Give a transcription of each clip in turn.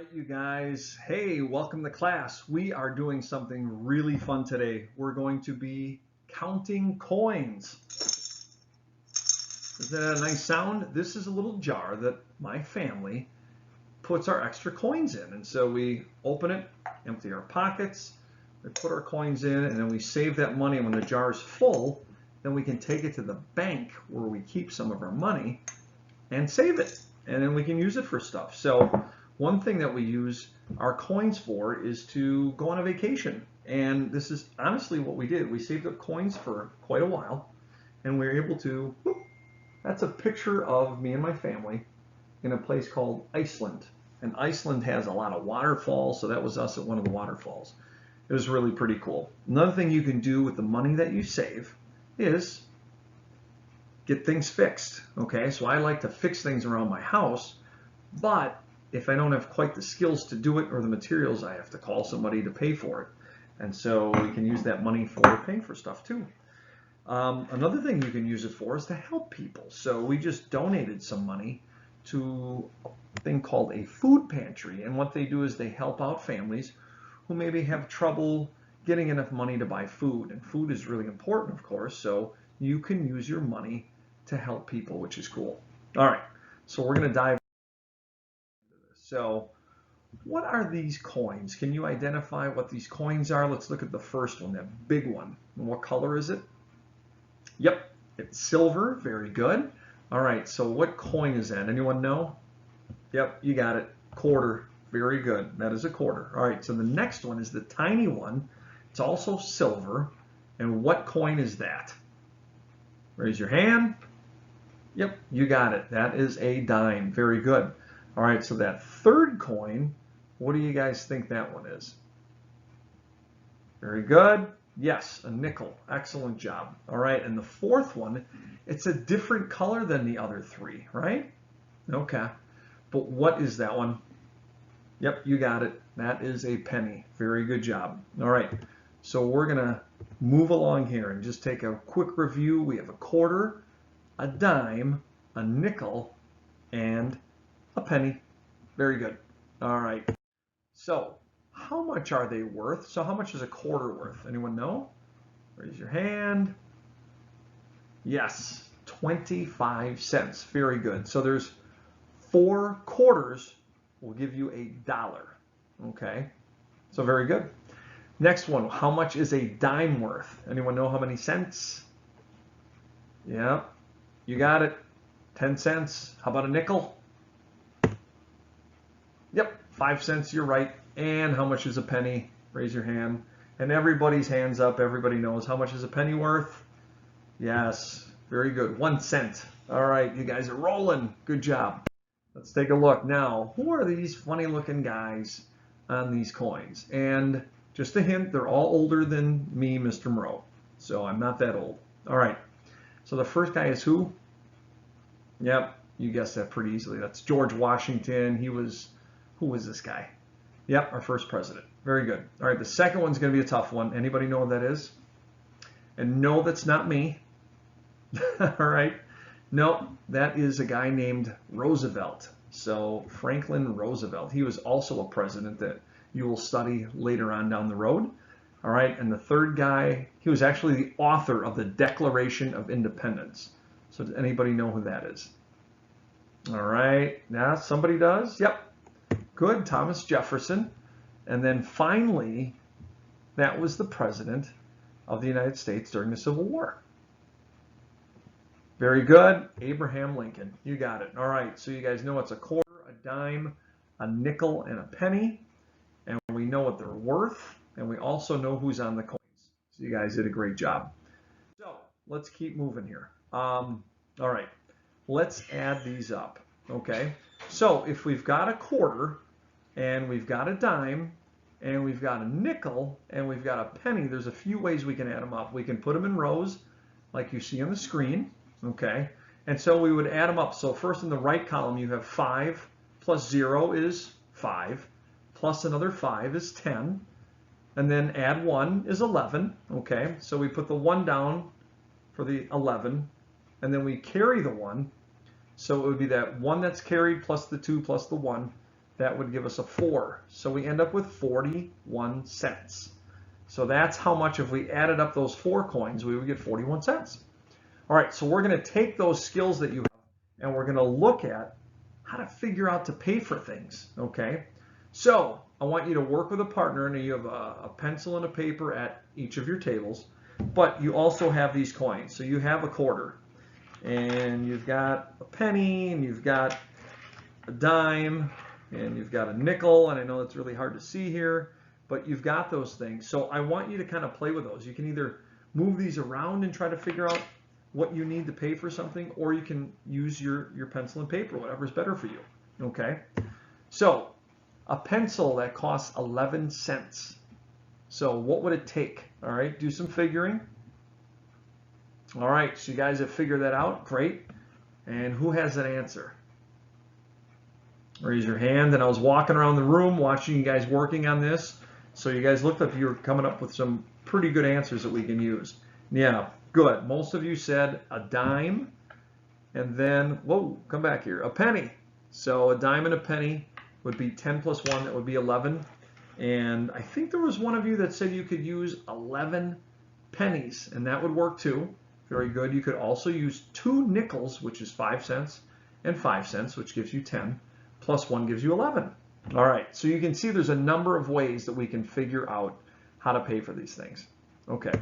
Right, you guys. Hey, welcome to class. We are doing something really fun today. We're going to be counting coins. Isn't that a nice sound? This is a little jar that my family puts our extra coins in. And so we open it, empty our pockets, we put our coins in, and then we save that money. And when the jar is full, then we can take it to the bank where we keep some of our money and save it. And then we can use it for stuff. So one thing that we use our coins for is to go on a vacation. And this is honestly what we did. We saved up coins for quite a while, and we were able to, that's a picture of me and my family in a place called Iceland. And Iceland has a lot of waterfalls, so that was us at one of the waterfalls. It was really pretty cool. Another thing you can do with the money that you save is get things fixed. Okay, so I like to fix things around my house, but if I don't have quite the skills to do it or the materials, I have to call somebody to pay for it. And so we can use that money for paying for stuff too. Another thing you can use it for is to help people. So we just donated some money to a thing called a food pantry. And what they do is they help out families who maybe have trouble getting enough money to buy food. And food is really important, of course, so you can use your money to help people, which is cool. All right, so we're going to dive into this. So what are these coins? Can you identify what these coins are? Let's look at the first one, that big one. And what color is it? Yep, it's silver. Very good. All right, so what coin is that? Anyone know? Yep, you got it. Quarter. Very good. That is a quarter. All right, so the next one is the tiny one. It's also silver. And what coin is that? Raise your hand. Yep, you got it. That is a dime. Very good. All right, so that third coin, what do you guys think that one is? Very good. Yes, a nickel. Excellent job. All right, and the fourth one, it's a different color than the other three, right? Okay, but what is that one? Yep, you got it. That is a penny. Very good job. All right, so we're going to move along here and just take a quick review. We have a quarter, a dime, a nickel, and a penny. Very good. All right. So how much are they worth? So how much is a quarter worth? Anyone know? Raise your hand. Yes, 25 cents. Very good. So there's 4 quarters will give you $1. Okay. So very good. Next one. How much is a dime worth? Anyone know how many cents? Yeah, you got it. 10 cents. How about a nickel? Yep, 5 cents, you're right. And how much is a penny? Raise your hand. And everybody's hands up. Everybody knows how much is a penny worth? Yes, very good. 1 cent. All right, you guys are rolling. Good job. Let's take a look. Now, who are these funny looking guys on these coins? And just a hint, they're all older than me, Mr. Moreau. So I'm not that old. All right, so the first guy is who? Yep, you guessed that pretty easily. That's George Washington. Who was this guy? Yep, our first president. Very good. All right, the second one's going to be a tough one. Anybody know what that is? And no, that's not me. All right. No, that is a guy named Roosevelt. So Franklin Roosevelt. He was also a president that you will study later on down the road. All right, and the third guy, he was actually the author of the Declaration of Independence. So does anybody know who that is? All right, now somebody does? Yep. Good, Thomas Jefferson. And then finally, that was the president of the United States during the Civil War. Very good, Abraham Lincoln. You got it. All right, so you guys know it's a quarter, a dime, a nickel, and a penny. And we know what they're worth, and we also know who's on the coins. So you guys did a great job. So let's keep moving here. All right, let's add these up. Okay, so if we've got a quarter, and we've got a dime, and we've got a nickel, and we've got a penny, there's a few ways we can add them up. We can put them in rows, like you see on the screen, okay? And so we would add them up. So first in the right column, you have 5 plus 0 is 5, plus another 5 is 10, and then add 1 is 11, okay? So we put the 1 down for the 11, and then we carry the 1. So it would be that 1 that's carried plus the 2 plus the 1. that would give us a 4. So we end up with 41 cents. So that's how much, if we added up those 4 coins, we would get 41 cents. All right, so we're going to take those skills that you have and we're going to look at how to figure out to pay for things, okay? So I want you to work with a partner, and you have a pencil and a paper at each of your tables, but you also have these coins. So you have a quarter, and you've got a penny, and you've got a dime, and you've got a nickel, and I know it's really hard to see here, but you've got those things. So I want you to kind of play with those. You can either move these around and try to figure out what you need to pay for something, or you can use your pencil and paper, whatever's better for you, okay? So a pencil that costs 11 cents. So what would it take? All right, do some figuring. All right, so you guys have figured that out, great. And who has an answer? Raise your hand. And I was walking around the room watching you guys working on this. So you guys looked like you were coming up with some pretty good answers that we can use. Yeah, good. Most of you said a dime. And then, whoa, come back here, a penny. So a dime and a penny would be 10 plus 1, that would be 11. And I think there was one of you that said you could use 11 pennies, and that would work too. Very good. You could also use 2 nickels, which is 5 cents, and 5 cents, which gives you 10, plus 1 gives you 11. All right, so you can see there's a number of ways that we can figure out how to pay for these things. Okay,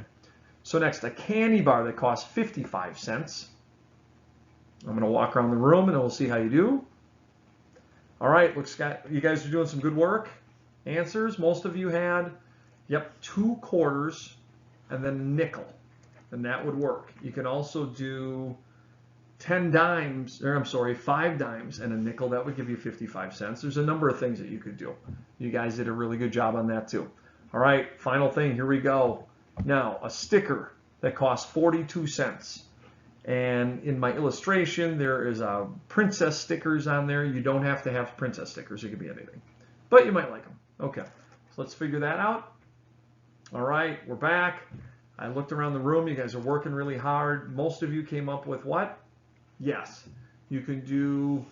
so next, a candy bar that costs 55 cents. I'm going to walk around the room and we'll see how you do. All right, looks like you guys are doing some good work. Answers, most of you had, yep, 2 quarters and then a nickel, and that would work. You can also do 10 dimes, or I'm sorry, 5 dimes and a nickel. That would give you 55 cents. There's a number of things that you could do. You guys did a really good job on that too. All right, final thing, here we go. Now, a sticker that costs 42 cents. And in my illustration, there is princess stickers on there. You don't have to have princess stickers. It could be anything, but you might like them. Okay, so let's figure that out. All right, we're back. I looked around the room. You guys are working really hard. Most of you came up with what? Yes, you can do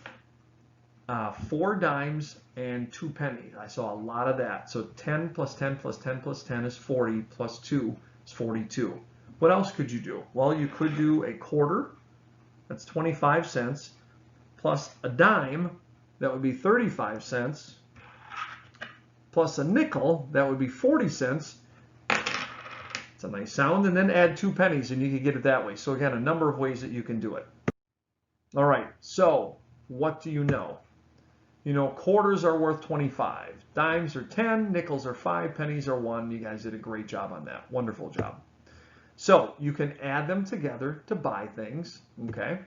4 dimes and 2 pennies. I saw a lot of that. So 10 plus 10 plus 10 plus 10 is 40, plus 2 is 42. What else could you do? Well, you could do a quarter, that's 25 cents, plus a dime, that would be 35 cents, plus a nickel, that would be 40 cents. It's a nice sound, and then add 2 pennies, and you can get it that way. So again, a number of ways that you can do it. All right, so what do you know? You know, quarters are worth 25, dimes are 10, nickels are 5, pennies are 1. You guys did a great job on that. Wonderful job. So you can add them together to buy things, okay?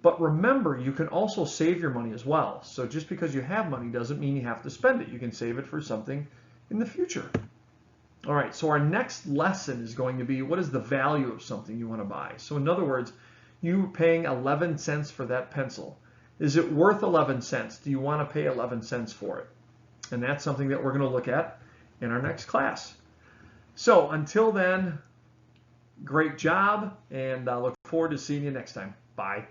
But remember, you can also save your money as well. So just because you have money doesn't mean you have to spend it. You can save it for something in the future. All right, so our next lesson is going to be, what is the value of something you want to buy? So in other words, you paying 11 cents for that pencil. Is it worth 11 cents? Do you want to pay 11 cents for it? And that's something that we're going to look at in our next class. So until then, great job, and I look forward to seeing you next time. Bye.